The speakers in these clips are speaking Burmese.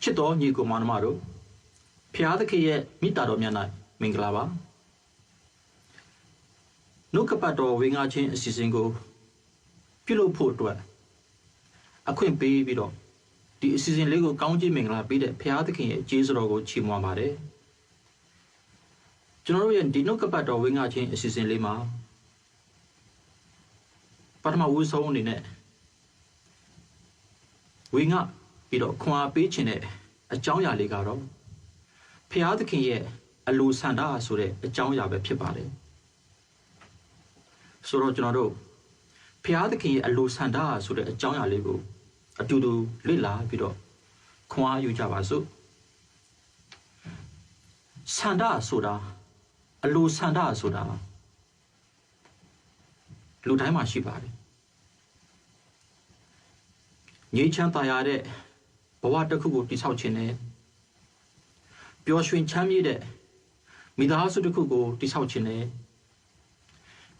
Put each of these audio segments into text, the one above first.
ချစ်တော်ညီကိုမောင်နှမတို့ဖျားသခင်ရဲ့မိတ္တာတော်မြတ်၌မင်္ဂလာပါနှုတ်ကပတ်တော်ဝေငှခြင်းအစီအစဉ်ကိုပြုလုပ်ဖို့အတွက်အခွင့်ပေးပြီးတော့ဒီအစီအစဉ်လေးကိုကောင်းချီးမင်္ဂလာပေးတဲ့ဖျားသခင်ရဲ့ကျေးဇူးတော်ကိုချီးမွမ်းပါတယ်ကျွန်တော်တို့ရဲ့ဒီနှုတ်ကပတ်တော်ဝေငှခြင်းအစီအစဉ်လေးမှာပထမဦးဆုံးအနေနဲ့ဝေငှပြီးတော့ခွန်အားပေးခြင်းတဲ့အကြောင်းအရာလေးကတော့ဖျားသခင်ရဲ့အလိုဆန္ဒဆိုတဲ့အကြောင်းအရာပဲဖြစ်ပါတယ်ဆိုတော့ကျွန်တော်တို့ဖျားသခင်ရဲ့အလိုဆန္ဒဆိုတဲ့အကြောင်းအရာလေးကိုအတူတူလေ့လာပြီးတော့ခွန်အားယူကြပါစို့ဆန္ဒဆိုတာအလိုဆန္ဒဆိုတာလူတိုင်းမှာရှိပါတယ်ငြိမ်းချမ်းသာယာတဲ့ဘဝတစ်ခုကိုတည်ဆောက်ခြင်းနဲ့ပျော်ရွှင်ချမ်းမြေ့တဲ့မိသားစုတစ်ခုကိုတည်ဆောက်ခြင်းနဲ့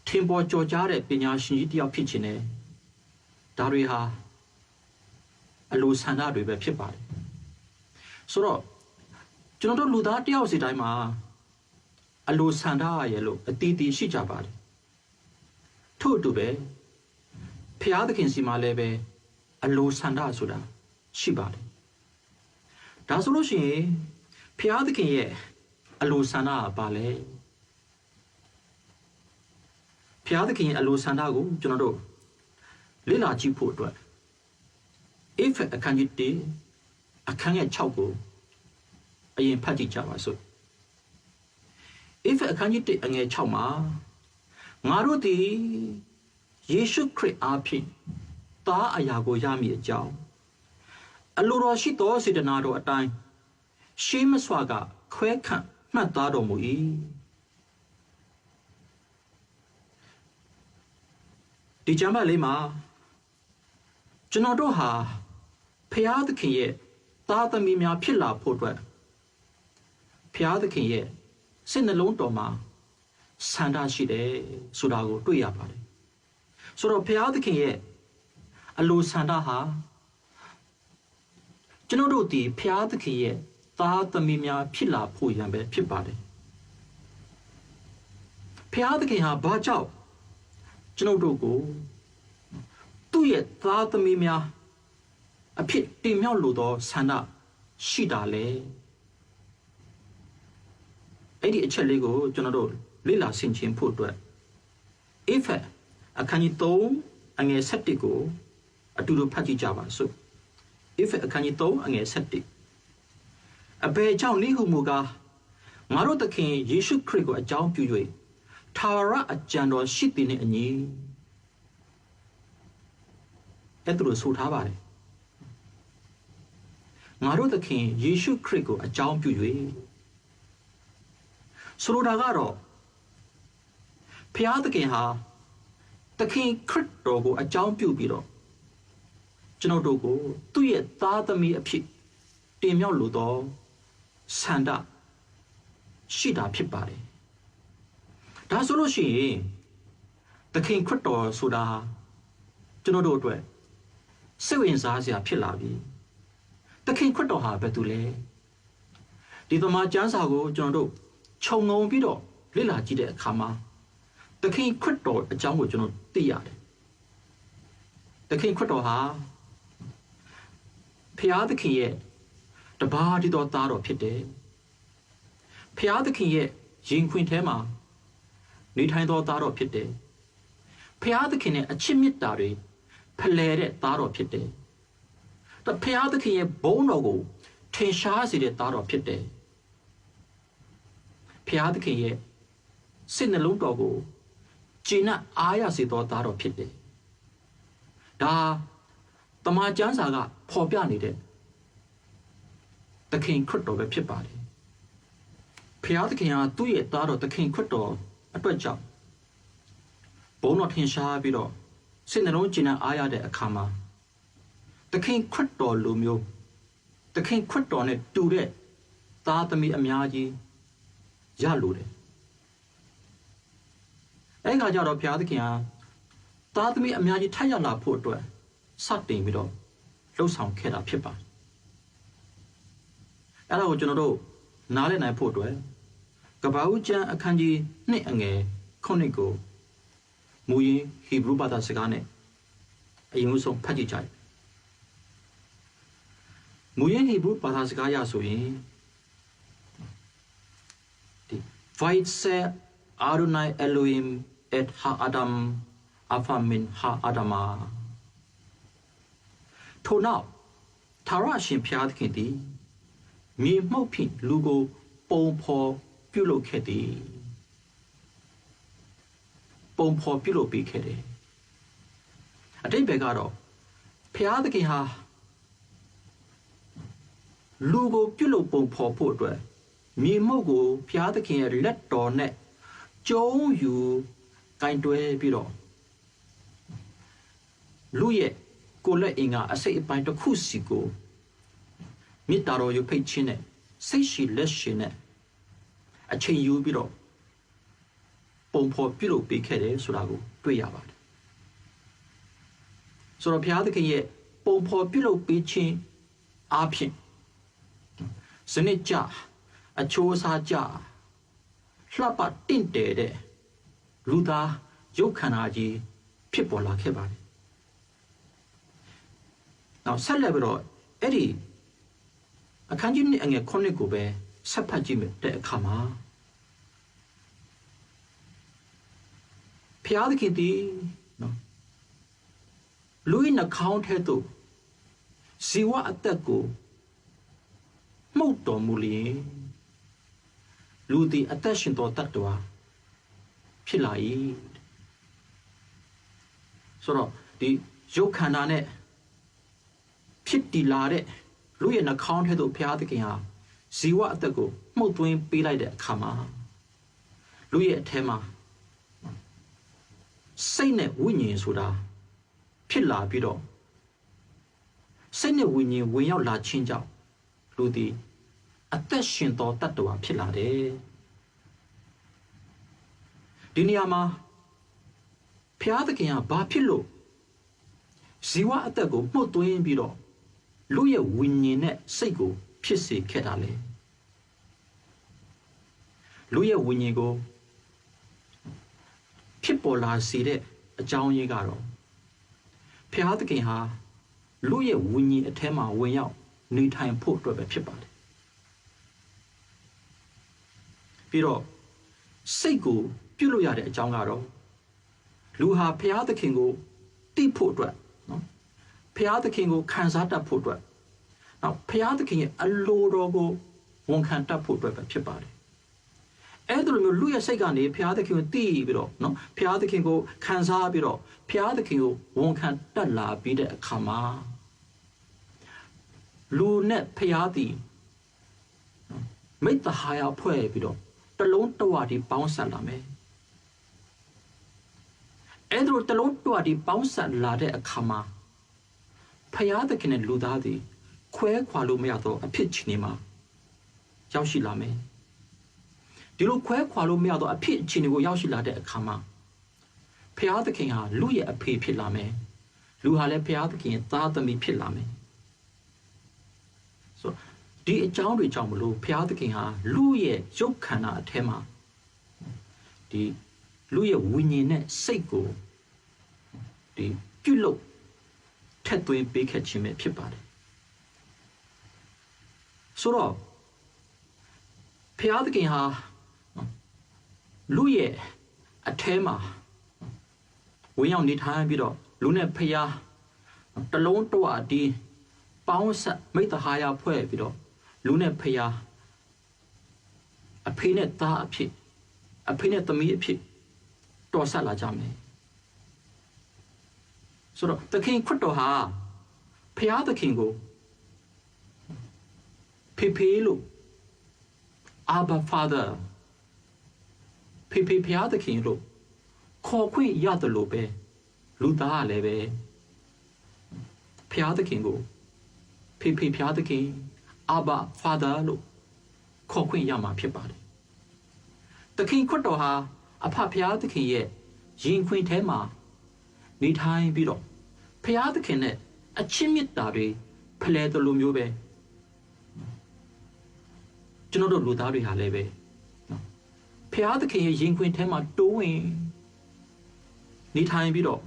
ထင်ပေါ်ကျော်ကြားတဲ့ပညာရှင်ကြီးတစ်ယောက်ဖြစ်ခြင်းနဲ့ဒါတွေဟာအလိုဆန္ဒတွေပဲဖြစ်ပါတယ်ဆိုတော့ကျွန်တော်တို့လူသားတစ်ယောက်စီတိုင်းမှာအလိုဆန္ဒရဲ့လို့အတီးတီးရှိကြပါတယ်ထို့အတူပဲဖျားသခင်စီမှာလည်းပဲအလိုဆန္ဒဆိုတာရှိပါတယ်ဒါဆိုလို့ရှိရင်ဖျားသခင်ရဲ့အလိုဆန္ဒကဘာလဲဖျားသခင်ရဲ့အလိုဆန္ဒကိုကျွန်တော်တို့လေ့လာကြည့်ဖို့အတွက်ဧဖက်အခန်းကြီး1အခန်းငယ်6ကိုအရင်ဖတ်ကြည့်ကြပါစို့ဧဖက်အခန်းကြီး1အငယ်6မှာငါတို့သည်ယေရှုခရစ်အားဖြင့်သားအရာကိုရမည်အကြောင်းအလိုတော်ရှိသောစေတနာတော်အတိုင်းရှေးမစွာကခွဲခန့်မှတ်သားတော်မူ၏ဒီကျမ်းပတ်လေးမှာကျွန်တော်တို့ဟာဖျားသခင်ရဲ့သားသမီးများဖြစ်လာဖို့အတွက်ဖျားသခင်ရဲ့စိတ်နှလုံးတော်မှာဆန္ဒရှိတယ်ဆိုတာကိုတွေ့ရပါတယ်ဆိုတော့ဖျားသခင်ရဲ့အလိုဆန္ဒဟာကျွန်တော်တို့ဒီဖျားသခင်ရဲ့သားသမီးများဖြစ်လာဖို့ရန်ပဲဖြစ်ပါတယ်ဖျားသခင်ဟာဘာကြောင့်ကျွန်တော်တို့ကိုသူ့ရဲ့သားသမီးများအဖြစ်တင်မြောက်လိုသောဆန္ဒရှိတာလေအဲ့ဒီအချက်လေးကိုကျွန်တော်တို့လေ့လာဆင်ခြင်ဖို့အတွက်ဧဖက်အခန်းကြီး3အငယ်7ကိုအတူတူဖတ်ကြည့်ကြပါစို့ဧဖက်အခန်းကြီး3အငယ်7အဘယ်ကြောင့်နည်းဟုမူကားငါတို့သခင်ယေရှုခရစ်ကိုအကြောင်းပြု၍ထာဝရအကြံတော်ရှိသည်နှင့်အညီအဲ့ဒါလို့ဆိုထားပါတယ်ငါတို့သခင်ယေရှုခရစ်ကိုအကြောင်းပြု၍ဆိုလိုတာကတော့ဖျားသခင်ဟာသခင်ခရစ်တော်ကိုအကြောင်းပြုပြီးတော့ကျွန်တော်တို့ကိုသူ့ရဲ့သားသမီးအဖြစ်တင်မြောက်လိုသောဆန္ဒရှိတာဖြစ်ပါတယ်ဒါဆိုလို့ရှိရင်သခင်ခရစ်တော်ဆိုတာကျွန်တော်တို့အတွက်စိတ်ဝင်စားစရာဖြစ်လာပြီသခင်ခရစ်တော်ဟာဘယ်သူလဲဒီသမာကျမ်းစာကိုကျွန်တော်တို့ခြုံငုံပြီးတော့လေ့လာကြည့်တဲ့အခါမှာသခင်ခရစ်တော်အကြောင်းကိုကျွန်တော်သိရတယ်သခင်ခရစ်တော်ဟာဖျားသခင်ရဲ့တပါးတည်းသောသားတော်ဖြစ်တယ်ဖျားသခင်ရဲ့ရင်ခွင်ထဲမှာနေထိုင်သောသားတော်ဖြစ်တယ်ဖျားသခင်ရဲ့အချစ်မြတ်တာတွေဖလှယ်တဲ့သားတော်ဖြစ်တယ်ဖျားသခင်ရဲ့ဘုန်းတော်ကိုထင်ရှားစေတဲ့သားတော်ဖြစ်တယ်ဖျားသခင်ရဲ့စိတ်နှလုံးတော်ကိုကျေနပ်အားရစေသောသားတော်ဖြစ်တယ်ဒါတမန်ကျမ်းစာကဖော်ပြနေတဲ့သခင်ခရစ်တော်ပဲဖြစ်ပါတယ်ဖျားသခင်ဟာသူ့ရဲ့သားတော်သခင်ခရစ်တော်အတွက်ကြောင့်ဘုန်းတော်ထင်ရှားပြီးတော့စိတ်နှလုံးကျေနပ်အားရတဲ့အခါမှာသခင်ခရစ်တော်လိုမျိုးသခင်ခရစ်တော်နဲ့တူတဲ့သားသမီးအများကြီးရလို့တယ်အဲ့ခါကျတော့ဘုရားသခင်ဟာသားသမီးအများကြီးထပ်ရလာဖို့အတွက်စတင်ပြီးတော့လှုပ်ဆောင်ခဲ့တာဖြစ်ပါတယ် အဲ့ဒါကိုကျွန်တော်တို့နားလည်နိုင်ဖို့အတွက်ကပ္ပဦးကျမ်းအခန်းကြီး2အငယ်9ကိုမူရင်းဟီဘရုဘာသာစကားနဲ့အရင်ဆုံးဖတ်ကြည့်ကြတယ်မူရင်းဟီဘရုဘာသာစကားရဆိုရင်ဒီ Vaitse Adonai Elohim et ha Adam afamin ha Adama ထို့နောက်ထာဝရအရှင်ဘုရားသခင်သည်မြေမှုန့်ဖြင့်လူကိုပုံဖော်ပြုလုပ်ခဲ့သည်ပုံဖော်ပြုလုပ်ပေးခဲ့တယ်အတိတ်ဘက်ကတော့ဘုရားသခင်ဟာလူကိုပြုလုပ်ပုံဖော်ဖို့အတွက်မြေမှုန့်ကိုဘုရားသခင်ရဲ့လက်တော်နဲ့ကျုံးယူကင်တွဲပြီးတော့လူရဲ့ကိုယ်လက်အင်္ဂါအစိတ်အပိုင်းတစ်ခုစီကိုမေတ္တာတော်ယူဖိတ်ခြင်းနဲ့စိတ်ရှိလက်ရှိနဲ့အချိန်ယူပြီးတော့ပုံဖော်ပြုလုပ်ပေးခဲ့တယ်ဆိုတာကိုတွေ့ရပါတယ်ဆိုတော့ဘုရားသခင်ရဲ့ပုံဖော်ပြုလုပ်ပေးခြင်းအပြင်စနစ်ကျအချိုးအစားကျလှပတင့်တယ်တဲ့လူသားရုပ်ခန္ဓာကြီးဖြစ်ပေါ်လာခဲ့ပါတယ်နောက်ဆက်လက်ပြီးတော့အဲ့ဒီအခန်းကြီး2အငယ်9ကိုပဲဆက်ဖတ်ကြည့်မယ်တဲ့အခါမှာဘုရားသခင်သည်နော်လူ၏နှာခေါင်းထဲသို့ဇီဝအသက်ကိုမှုတ်တော်မူလျင်လူသည်အသက်ရှင်သောတတ္တဝါဖြစ်လာ၏ဆိုတော့ဒီရုပ်ခန္ဓာနဲ့ဖြစ်တည်လာတဲ့လူရဲ့နှာခေါင်းထဲသို့ဘုရားသခင်ဟာဇီဝအသက်ကိုမှုတ်သွင်းပေးလိုက်တဲ့အခါမှာလူရဲ့အထဲမှာစိတ်နဲ့ဝိညာဉ်ဆိုတာဖြစ်လာပြီးတော့စိတ်နဲ့ဝိညာဉ်ဝင်ရောက်လာခြင်းကြောင့်လူသည်အသက်ရှင်သောတတ္တဝါဖြစ်လာတယ်ဒီနေရာမှာဘုရားသခင်ကဘာဖြစ်လို့ဇီဝအသက်ကိုမှုတ်သွင်းပြီးတော့လူရဲ့ဝိညာဉ်နဲ့စိတ်ကိုဖြစ်စေခဲ့တာလေလူရဲ့ဝိညာဉ်ကိုဖြစ်ပေါ်လာစေတဲ့အကြောင်းရင်းကတော့ဘုရားသခင်ဟာလူရဲ့ဝိညာဉ်အထဲမှာဝင်ရောက်နေထိုင်ဖို့အတွက်ပဲဖြစ်ပါတယ်ပြီးတော့စိတ်ကိုပြုလို့ရတဲ့အကြောင်းကတော့လူဟာဘုရားသခင်ကိုသိဖို့အတွက်နော်ဘုရားသခင်ကိုခံစားတတ်ဖို့အတွက်နောက်ဘုရားသခင်ရဲ့အလိုတော်ကိုဝန်ခံတတ်ဖို့အတွက်ပဲဖြစ်ပါတယ်အဲ့ဒါလိုမျိုးလူရဲ့စိတ်ကနေဘုရားသခင်ကိုသိပြီးတော့နော်ဘုရားသခင်ကိုခံစားပြီးတော့ဘုရားသခင်ကိုဝန်ခံတတ်လာပြီးတဲ့အခါမှာလူနဲ့ဘုရားသည်မိတ္တဟာယဖွဲ့ပြီးတော့တလုံးတဝတီပေါင်းစပ်လာမယ်အဲ့ဒါတလုံးတဝတီပေါင်းစပ်လာတဲ့အခါမှာဘုရားသခင်နဲ့လူသားသည်ခွဲခွာလို့မရတော့အဖြစ်ချင်းနေမှာရောက်ရှိလာမယ်ဒီလိုခွဲခွာလို့မရတော့အဖြစ်ချင်းတွေကိုရောက်ရှိလာတဲ့အခါမှာဘုရားသခင်ဟာလူရဲ့အဖေဖြစ်လာမယ်လူဟာလည်းဘုရားသခင်ရဲ့သားသမီးဖြစ်လာမယ်ဆိုဒီအကြောင်းတွေကြောင့်မလို့ဘုရားသခင်ဟာလူရဲ့ရုပ်ခန္ဓာအထဲမှာဒီလူရဲ့ဝိညာဉ်နဲ့စိတ်ကိုဒီပြုလုပ်ထက်သွင်းပေးခဲ့ခြင်းပဲဖြစ်ပါတယ်ဆိုတော့ဘုရားသခင်ဟာလူရဲ့အထဲမှာဝင်ရောက်နေထိုင်ပြီးတော့လူနဲ့ဖျားတလုံးတဝတီပေါင်းဆက်မိတ္တဟာယဖွဲ့ပြီးတော့လူနဲ့ဖျားအဖေနဲ့သားအဖြစ်အဖေနဲ့သမီးအဖြစ်တော်ဆက်လာကြမယ်ဆိုတော့သခင်ခရစ်တော်ဟာဖျားသခင်ကိုဖေဖေလို့ Abba Father ဖေဖေဖျားသခင်လို့ခေါ်ခွင့်ရတယ်လို့ပဲလူသားကလည်းပဲဖျားသခင်ကိုဖေဖေဖျားသခင် Abba Father လို့ခေါ်ခွင့်ရမှာဖြစ်ပါတယ်သခင်ခရစ်တော်ဟာအဖဖျားသခင်ရဲ့ရင်ခွင်ထဲမှာနေထိုင်ပြီးတော့ဖျားသခင်နဲ့အချင်းမြတ်တာတွေဖလှယ်တယ်လို့မျိုးပဲ ကျွန်တော်တို့လူသားတွေဟာလည်းပဲနော်ဖျားသခင်ရဲ့ရင်ခွင်ထဲမှာတိုးဝင်နေထိုင်ပြီးတော့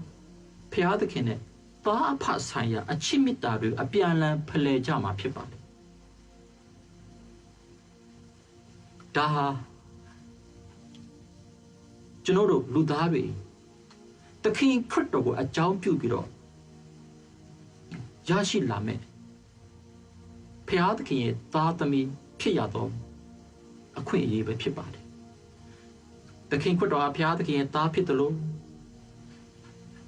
ဖျားသခင်နဲ့သားအဖဆိုင်ရာအချစ်မေတ္တာတွေအပြန်အလှန်ဖလှယ်ကြမှာဖြစ်ပါတယ်ဒါဟာကျွန်တော်တို့လူသားတွေသခင်ခရစ်တော်ကိုအကြောင်းပြုပြီးတော့ရရှိလာမယ်ဖျားသခင်ရဲ့သားသမီးဖြစ်ရတော့အခွင့်အရေးပဲဖြစ်ပါတယ်သခင်ခရစ်တော်ကဖျားသခင်ရဲ့သားဖြစ်တယ်လို့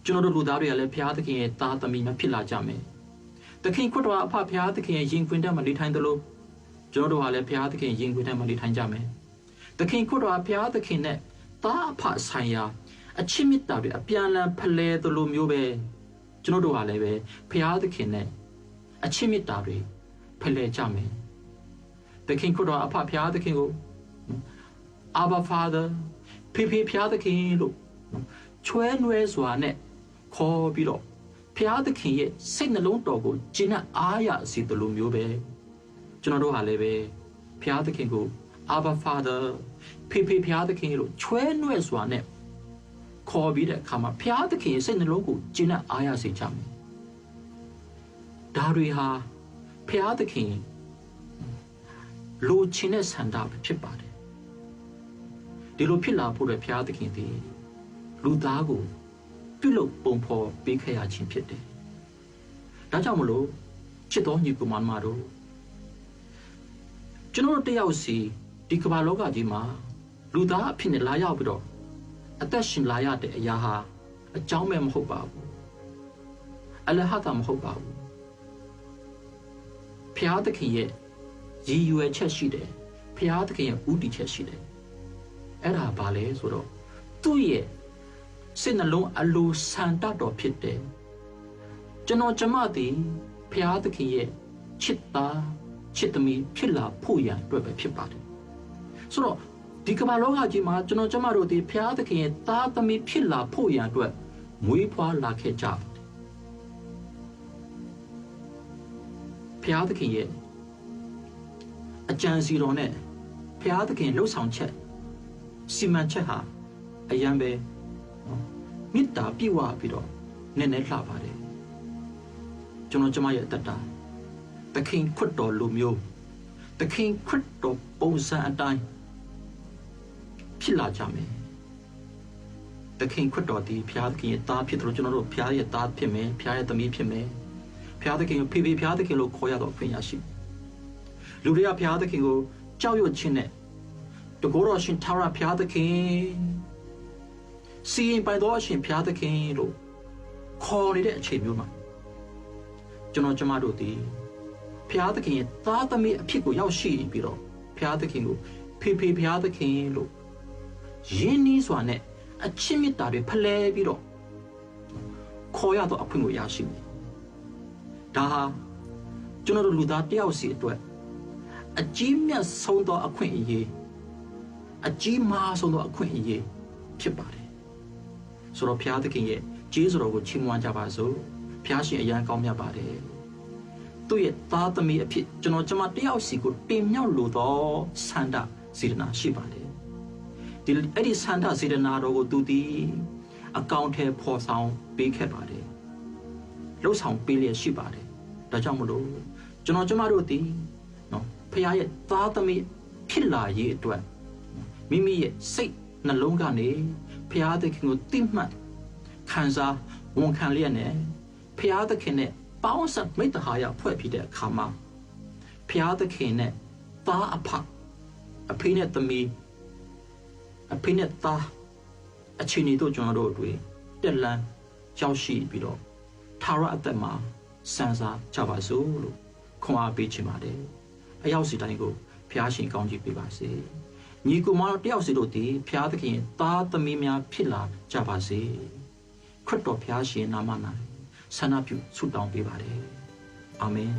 ကျွန်တော်တို့လူသားတွေကလည်းဖျားသခင်ရဲ့သားသမီးများဖြစ်လာကြမယ်သခင်ခရစ်တော်အဖဖျားသခင်ရဲ့ယင်ခွင်ထဲမှာနေထိုင်တယ်လို့ကျွန်တော်တို့ကလည်းဖျားသခင်ယင်ခွင်ထဲမှာနေထိုင်ကြမယ်သခင်ခရစ်တော်ဖျားသခင်နဲ့သားအဖဆိုင်ရာအချစ်မေတ္တာတွေအပြန်အလှန်ဖလှယ်သလိုမျိုးပဲကျွန်တော်တို့ကလည်းပဲဖျားသခင်နဲ့အချစ်မေတ္တာတွေဖလှယ်ကြမယ်သခင်ခရစ်တော်အဖဖျားသခင်ကို Abba Father ဖေဖေဖျားသခင်လို့ချွဲနွဲစွာနဲ့ခေါ်ပြီးတော့ဖျားသခင်ရဲ့စိတ်နှလုံးတော်ကိုကျင့်အားရစေသလိုမျိုးပဲကျွန်တော်တို့ဟာလည်းပဲဖျားသခင်ကို Abba Father ဖေဖေဖျားသခင်လို့ချွဲနွဲစွာနဲ့ခေါ်ပြီးတဲ့အခါမှာဖျားသခင်ရဲ့စိတ်နှလုံးကိုကျင့်အားရစေကြမယ်ဒါတွေဟာဖျားသခင်လိုချင်တဲ့ဆန္ဒပဲဖြစ်ပါတယ်ဒီလိုဖြစ်လာဖို့အတွက်ဖျားသခင်သည်လူသားကိုပြုလုပ်ပုံဖော်ပေးခဲ့ရခြင်းဖြစ်တယ်ဒါကြောင့်မလို့ချစ်တော်ညီကိုမတို့ကျွန်တော်တို့တယောက်စီဒီကမ္ဘာလောကကြီးမှာလူသားအဖြစ်နဲ့လာရောက်ပြီးတော့အသက်ရှင်လာရတဲ့အရာဟာအကြောင်းပဲမဟုတ်ပါဘူးအလဟတာမဟုတ်ပါဘူးဖျားသခင်ရဲ့ရည်ရွယ်ချက်ရှိတယ်ဖျားသခင်ရဲ့ဥတီချက်ရှိတယ်အဲ့ဒါဘာလဲဆိုတော့သူ့ရဲ့စိတ်နှလုံးအလိုဆန္ဒတော်ဖြစ်တယ်ကျွန်တော်ကျမသည်ဖျားသခင်ရဲ့ချစ်သားချစ်သမီးဖြစ်လာဖို့ရန်အတွက်ပဲဖြစ်ပါတယ်ဆိုတော့ဒီကမ္ဘာလောကကြီးမှာကျွန်တော်ကျမတို့ဒီဖျားသခင်ရဲ့သားသမီးဖြစ်လာဖို့ရန်အတွက်မွေးဖွားလာခဲ့ကြပါတယ်ဖျားသခင်ရဲ့အကြံစီတော်နဲ့ဖျားသခင်လှုပ်ဆောင်ချက်စီမံချက်ဟာအရန်ပဲမေတ္တာပြည့်ဝပြီးတော့နည်းနည်းလှပါတယ်ကျွန်တော်ကျမရဲ့အတ္တသခင်ခရစ်တော်လူမျိုးသခင်ခရစ်တော်ပုံစံအတိုင်းဖြစ်လာကြမယ်သခင်ခရစ်တော်ဒီဖျားသခင်ရဲ့သားဖြစ်တယ်လို့ကျွန်တော်တို့ဖျားရဲ့သားဖြစ်မယ်ဖျားရဲ့သမီးဖြစ်မယ်ဖျားသခင်ကိုဖေဖေဖျားသခင်လို့ခေါ်ရတော့ခွင့်ရရှိလူတွေကဖျားသခင်ကိုကြောက်ရွံ့ခြင်းနဲ့တကောတော်ရှင်ထာဝရဘုရားသခင်စီရင်ပိုင်တော်ရှင်ဘုရားသခင်လို့ခေါ်နေတဲ့အချိန်မျိုးမှာကျွန်တော်ကျမတို့ဒီဘုရားသခင်ရဲ့သားသမီးအဖြစ်ကိုရောက်ရှိပြီးတော့ဘုရားသခင်ကိုဖေဖေဘုရားသခင်လို့ယဉ်နီးစွာနဲ့အချစ်မေတ္တာတွေဖလှယ်ပြီးတော့ခေါ်ရတော့အခွင့်ကိုရရှိတယ်ဒါဟာကျွန်တော်တို့လူသားတယောက်စီအတွက်အကြီးမြတ်ဆုံးသောအခွင့်အရေးအကြီးမားဆုံးသောအခွင့်အရေးဖြစ်ပါတယ်ဆိုတော့ဘုရားသခင်ရဲ့ကျေးဇူးတော်ကိုချီးမွမ်းကြပါစို့ဘုရားရှင်အရန်ကောင်းမြတ်ပါတယ်သူ့ရဲ့သားသမီးအဖြစ်ကျွန်တော်ကျမတယောက်စီကိုတင်မြောက်လိုသောဆန္ဒစေတနာရှိပါတယ်ဒီအဲ့ဒီဆန္ဒစေတနာတော်ကိုသူတည်အကောင့်ထဲပေါ်ဆောင်ပေးခဲ့ပါတယ်လှုပ်ဆောင်ပေးလျက်ရှိပါတယ်ဒါကြောင့်မလို့ကျွန်တော်ကျမတို့ဒီနော်ဘုရားရဲ့သားသမီးဖြစ်လာရေးအတွက်မိမိရဲ့စိတ်နှလုံးကနေဘုရားသခင်ကိုသိမှတ်ခံစားဝန်ခံလျက်နဲ့ဘုရားသခင်နဲ့ပေါင်းစပ်မိတ္တဟာယဖွဲ့ဖြစ်တဲ့အခါမှာဘုရားသခင်နဲ့သားအဖအဖေနဲ့သမီးအဖေနဲ့သားအချင်းတို့ကျွန်တော်တို့တွေတက်လန်းရောက်ရှိပြီးတော့ထာဝရအသက်မှာစံစားကြပါစို့လို့ခွန်အားပေးချင်ပါတယ်အရောက်စီတိုင်းကိုဘုရားရှင်ကောင်းချီးပေးပါစေညီကိုမတော်တယောက်စီတို့သည်ဘုရားသခင်သားသမီးများဖြစ်လာကြပါစေခရစ်တော်ဘုရားရှင်နာမ၌ဆန္ဒပြုဆုတောင်းပေးပါတယ်အာမင်